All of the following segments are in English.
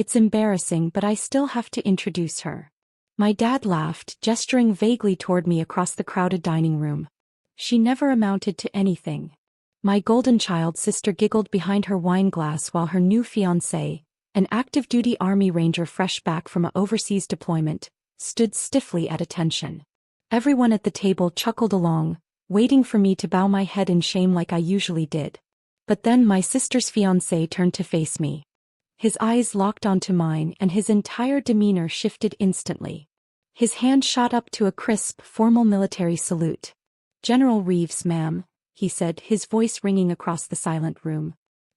It's embarrassing, but I still have to introduce her." My dad laughed, gesturing vaguely toward me across the crowded dining room. "She never amounted to anything." My golden child sister giggled behind her wine glass while her new fiancé, an active-duty Army Ranger fresh back from an overseas deployment, stood stiffly at attention. Everyone at the table chuckled along, waiting for me to bow my head in shame like I usually did. But then my sister's fiancé turned to face me. His eyes locked onto mine and his entire demeanor shifted instantly. His hand shot up to a crisp, formal military salute. "General Reeves, ma'am," he said, his voice ringing across the silent room.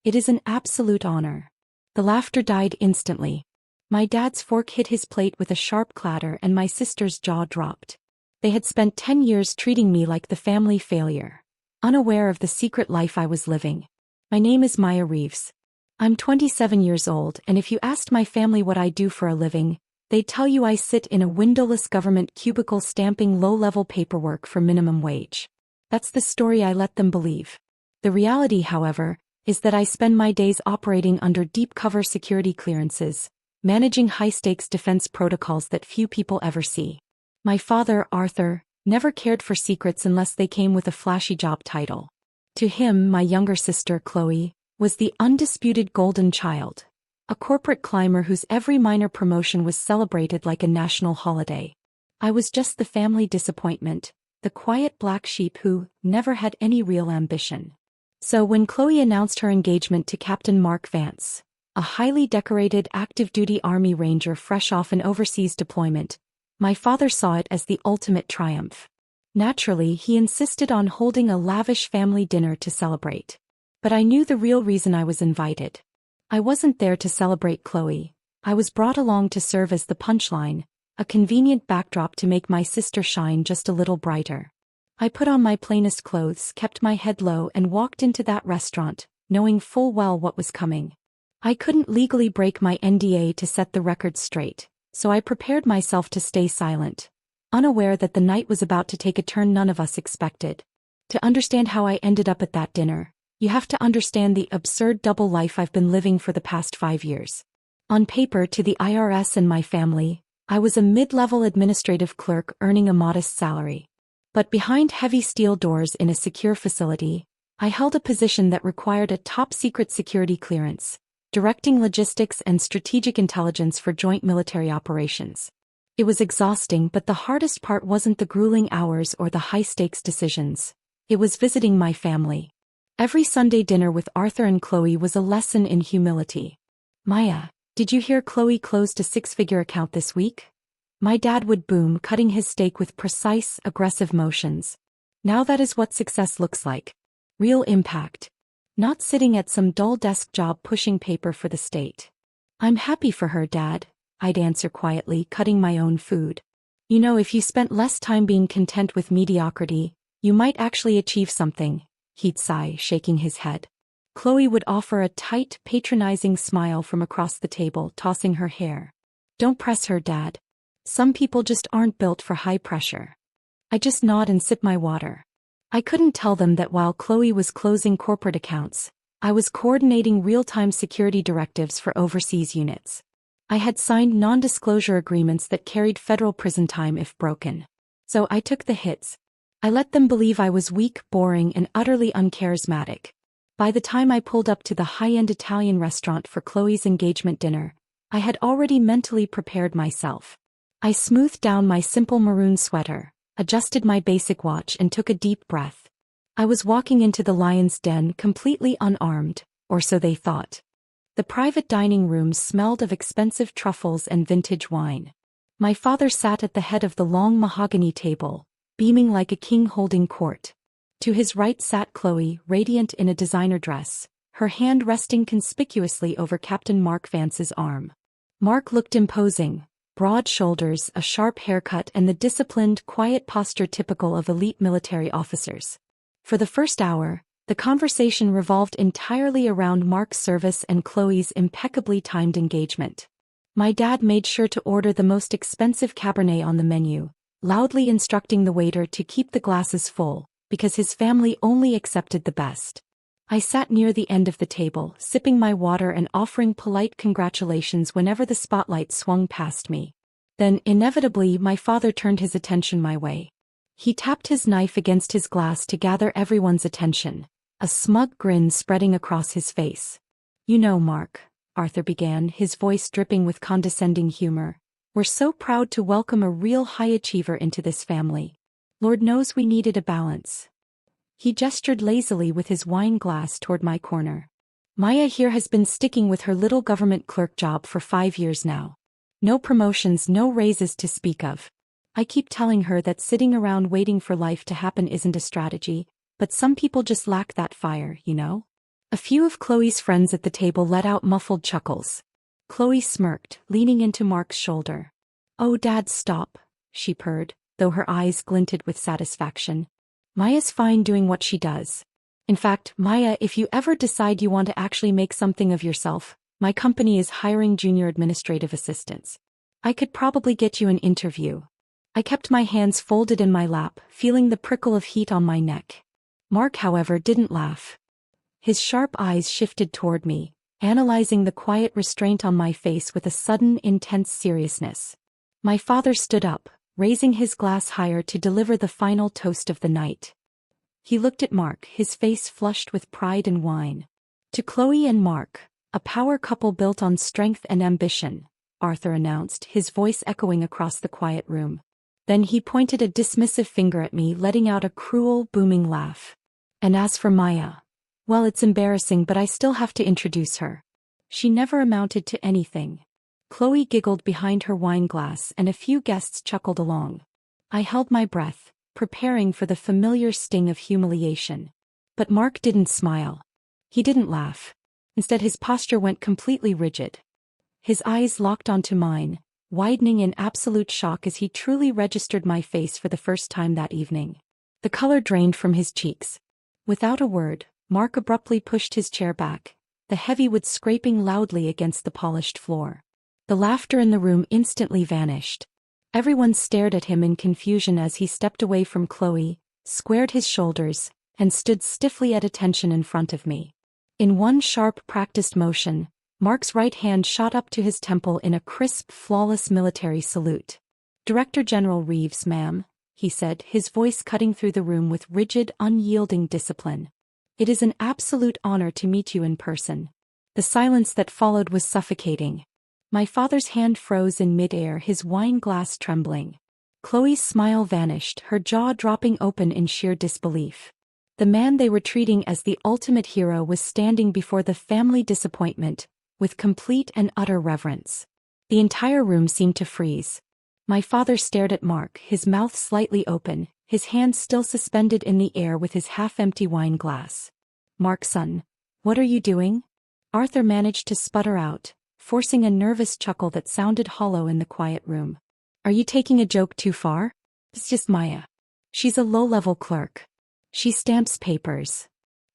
"It is an absolute honor." The laughter died instantly. My dad's fork hit his plate with a sharp clatter and my sister's jaw dropped. They had spent 10 years treating me like the family failure, unaware of the secret life I was living. "My name is Maya Reeves. I'm 27 years old, and if you asked my family what I do for a living, they'd tell you I sit in a windowless government cubicle stamping low-level paperwork for minimum wage. That's the story I let them believe. The reality, however, is that I spend my days operating under deep-cover security clearances, managing high-stakes defense protocols that few people ever see. My father, Arthur, never cared for secrets unless they came with a flashy job title. To him, my younger sister, Chloe, was the undisputed golden child, a corporate climber whose every minor promotion was celebrated like a national holiday. I was just the family disappointment, the quiet black sheep who never had any real ambition. So when Chloe announced her engagement to Captain Mark Vance, a highly decorated active-duty Army Ranger fresh off an overseas deployment, my father saw it as the ultimate triumph. Naturally, he insisted on holding a lavish family dinner to celebrate. But I knew the real reason I was invited. I wasn't there to celebrate Chloe. I was brought along to serve as the punchline, a convenient backdrop to make my sister shine just a little brighter. I put on my plainest clothes, kept my head low, and walked into that restaurant, knowing full well what was coming. I couldn't legally break my NDA to set the record straight, so I prepared myself to stay silent, unaware that the night was about to take a turn none of us expected. To understand how I ended up at that dinner, you have to understand the absurd double life I've been living for the past 5 years. On paper, to the IRS and my family, I was a mid-level administrative clerk earning a modest salary. But behind heavy steel doors in a secure facility, I held a position that required a top-secret security clearance, directing logistics and strategic intelligence for joint military operations. It was exhausting, but the hardest part wasn't the grueling hours or the high-stakes decisions. It was visiting my family. Every Sunday dinner with Arthur and Chloe was a lesson in humility. "Maya, did you hear Chloe closed a 6-figure account this week?" My dad would boom, cutting his steak with precise, aggressive motions. Now that is what success looks like. Real impact. Not sitting at some dull desk job pushing paper for the state. "I'm happy for her, Dad," I'd answer quietly, cutting my own food. "You know, if you spent less time being content with mediocrity, you might actually achieve something," he'd sigh, shaking his head. Chloe would offer a tight, patronizing smile from across the table, tossing her hair. "Don't press her, Dad. Some people just aren't built for high pressure." I just nod and sip my water. I couldn't tell them that while Chloe was closing corporate accounts, I was coordinating real-time security directives for overseas units. I had signed non-disclosure agreements that carried federal prison time if broken. So I took the hits. I let them believe I was weak, boring, and utterly uncharismatic. By the time I pulled up to the high-end Italian restaurant for Chloe's engagement dinner, I had already mentally prepared myself. I smoothed down my simple maroon sweater, adjusted my basic watch, and took a deep breath. I was walking into the lion's den completely unarmed, or so they thought. The private dining room smelled of expensive truffles and vintage wine. My father sat at the head of the long mahogany table, beaming like a king holding court. To his right sat Chloe, radiant in a designer dress, her hand resting conspicuously over Captain Mark Vance's arm. Mark looked imposing, broad shoulders, a sharp haircut, and the disciplined, quiet posture typical of elite military officers. For the first hour, the conversation revolved entirely around Mark's service and Chloe's impeccably timed engagement. My dad made sure to order the most expensive Cabernet on the menu, loudly instructing the waiter to keep the glasses full, because his family only accepted the best. I sat near the end of the table, sipping my water and offering polite congratulations whenever the spotlight swung past me. Then, inevitably, my father turned his attention my way. He tapped his knife against his glass to gather everyone's attention, a smug grin spreading across his face. "You know, Mark," Arthur began, his voice dripping with condescending humor, "we're so proud to welcome a real high achiever into this family. Lord knows we needed a balance." He gestured lazily with his wine glass toward my corner. "Maya here has been sticking with her little government clerk job for 5 years now. No promotions, no raises to speak of. I keep telling her that sitting around waiting for life to happen isn't a strategy, but some people just lack that fire, you know?" A few of Chloe's friends at the table let out muffled chuckles. Chloe smirked, leaning into Mark's shoulder. "Oh, Dad, stop," she purred, though her eyes glinted with satisfaction. "Maya's fine doing what she does. In fact, Maya, if you ever decide you want to actually make something of yourself, my company is hiring junior administrative assistants. I could probably get you an interview." I kept my hands folded in my lap, feeling the prickle of heat on my neck. Mark, however, didn't laugh. His sharp eyes shifted toward me, analyzing the quiet restraint on my face with a sudden, intense seriousness. My father stood up, raising his glass higher to deliver the final toast of the night. He looked at Mark, his face flushed with pride and wine. "To Chloe and Mark, a power couple built on strength and ambition," Arthur announced, his voice echoing across the quiet room. Then he pointed a dismissive finger at me, letting out a cruel, booming laugh. "And as for Maya, well, it's embarrassing, but I still have to introduce her. She never amounted to anything." Chloe giggled behind her wine glass and a few guests chuckled along. I held my breath, preparing for the familiar sting of humiliation. But Mark didn't smile. He didn't laugh. Instead, his posture went completely rigid. His eyes locked onto mine, widening in absolute shock as he truly registered my face for the first time that evening. The color drained from his cheeks. Without a word, Mark abruptly pushed his chair back, the heavy wood scraping loudly against the polished floor. The laughter in the room instantly vanished. Everyone stared at him in confusion as he stepped away from Chloe, squared his shoulders, and stood stiffly at attention in front of me. In one sharp, practiced motion, Mark's right hand shot up to his temple in a crisp, flawless military salute. "Director General Reeves, ma'am," he said, his voice cutting through the room with rigid, unyielding discipline. "It is an absolute honor to meet you in person." The silence that followed was suffocating. My father's hand froze in midair, his wine glass trembling. Chloe's smile vanished, her jaw dropping open in sheer disbelief. The man they were treating as the ultimate hero was standing before the family disappointment, with complete and utter reverence. The entire room seemed to freeze. My father stared at Mark, his mouth slightly open, his hand still suspended in the air with his half-empty wine glass. "Mark, son, what are you doing?" Arthur managed to sputter out, forcing a nervous chuckle that sounded hollow in the quiet room. "Are you taking a joke too far? It's just Maya. She's a low-level clerk. She stamps papers."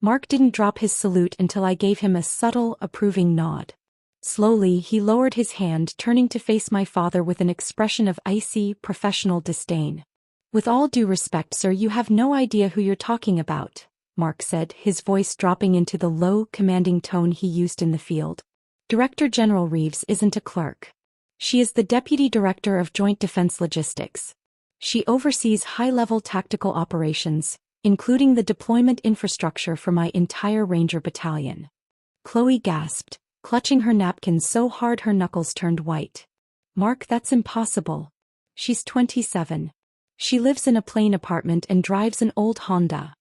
Mark didn't drop his salute until I gave him a subtle, approving nod. Slowly, he lowered his hand, turning to face my father with an expression of icy, professional disdain. "With all due respect, sir, you have no idea who you're talking about," Mark said, his voice dropping into the low, commanding tone he used in the field. "Director General Reeves isn't a clerk. She is the Deputy Director of Joint Defense Logistics. She oversees high-level tactical operations, including the deployment infrastructure for my entire Ranger battalion." Chloe gasped, clutching her napkin so hard her knuckles turned white. "Mark, that's impossible. She's 27. She lives in a plain apartment and drives an old Honda.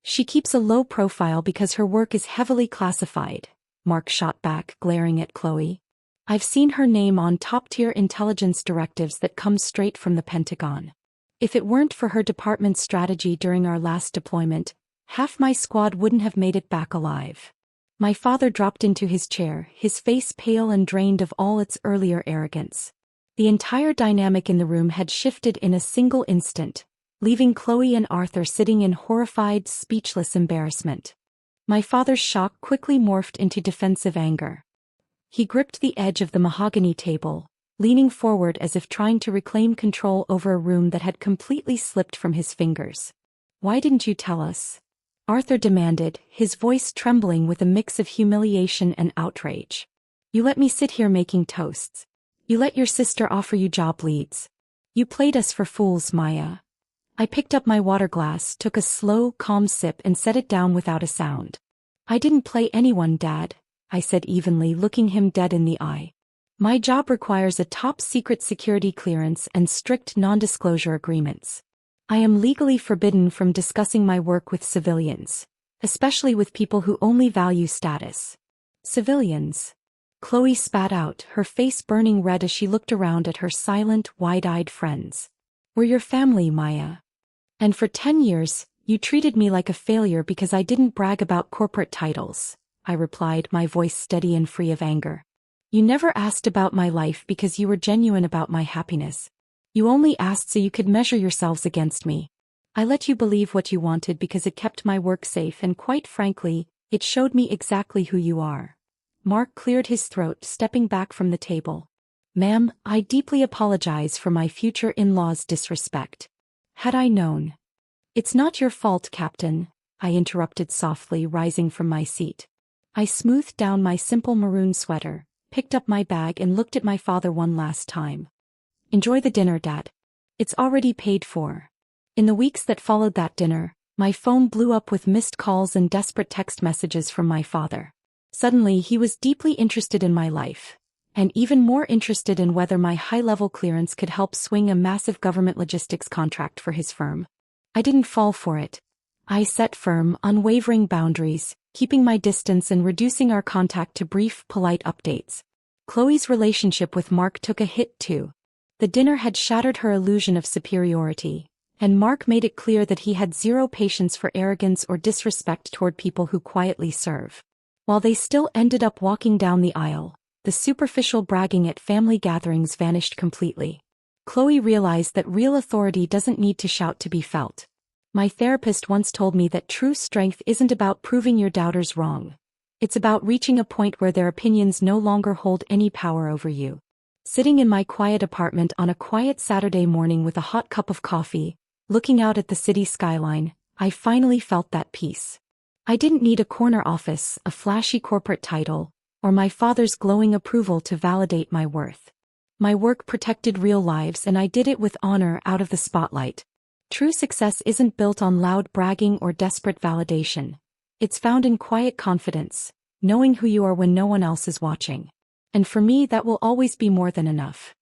She keeps a low profile because her work is heavily classified," Mark shot back, glaring at Chloe. "I've seen her name on top-tier intelligence directives that come straight from the Pentagon. If it weren't for her department's strategy during our last deployment, half my squad wouldn't have made it back alive." My father dropped into his chair, his face pale and drained of all its earlier arrogance. The entire dynamic in the room had shifted in a single instant, leaving Chloe and Arthur sitting in horrified, speechless embarrassment. My father's shock quickly morphed into defensive anger. He gripped the edge of the mahogany table, leaning forward as if trying to reclaim control over a room that had completely slipped from his fingers. "Why didn't you tell us?" Arthur demanded, his voice trembling with a mix of humiliation and outrage. You let me sit here making toasts. You let your sister offer you job leads. You played us for fools, Maya. I picked up my water glass, took a slow, calm sip and set it down without a sound. I didn't play anyone, Dad, I said evenly, looking him dead in the eye. My job requires a top-secret security clearance and strict non-disclosure agreements. I am legally forbidden from discussing my work with civilians, especially with people who only value status. Civilians? Chloe spat out, her face burning red as she looked around at her silent, wide-eyed friends. We're your family, Maya. And for 10 years, you treated me like a failure because I didn't brag about corporate titles, I replied, my voice steady and free of anger. You never asked about my life because you were genuine about my happiness. You only asked so you could measure yourselves against me. I let you believe what you wanted because it kept my work safe and quite frankly, it showed me exactly who you are. Mark cleared his throat, stepping back from the table. Ma'am, I deeply apologize for my future in-law's disrespect. Had I known. It's not your fault, Captain, I interrupted softly, rising from my seat. I smoothed down my simple maroon sweater, picked up my bag and looked at my father one last time. Enjoy the dinner, Dad. It's already paid for. In the weeks that followed that dinner, my phone blew up with missed calls and desperate text messages from my father. Suddenly he was deeply interested in my life, and even more interested in whether my high-level clearance could help swing a massive government logistics contract for his firm. I didn't fall for it. I set firm, unwavering boundaries, keeping my distance and reducing our contact to brief, polite updates. Chloe's relationship with Mark took a hit too. The dinner had shattered her illusion of superiority, and Mark made it clear that he had zero patience for arrogance or disrespect toward people who quietly serve. While they still ended up walking down the aisle, the superficial bragging at family gatherings vanished completely. Chloe realized that real authority doesn't need to shout to be felt. My therapist once told me that true strength isn't about proving your doubters wrong. It's about reaching a point where their opinions no longer hold any power over you. Sitting in my quiet apartment on a quiet Saturday morning with a hot cup of coffee, looking out at the city skyline, I finally felt that peace. I didn't need a corner office, a flashy corporate title, or my father's glowing approval to validate my worth. My work protected real lives and I did it with honor out of the spotlight. True success isn't built on loud bragging or desperate validation. It's found in quiet confidence, knowing who you are when no one else is watching. And for me that will always be more than enough.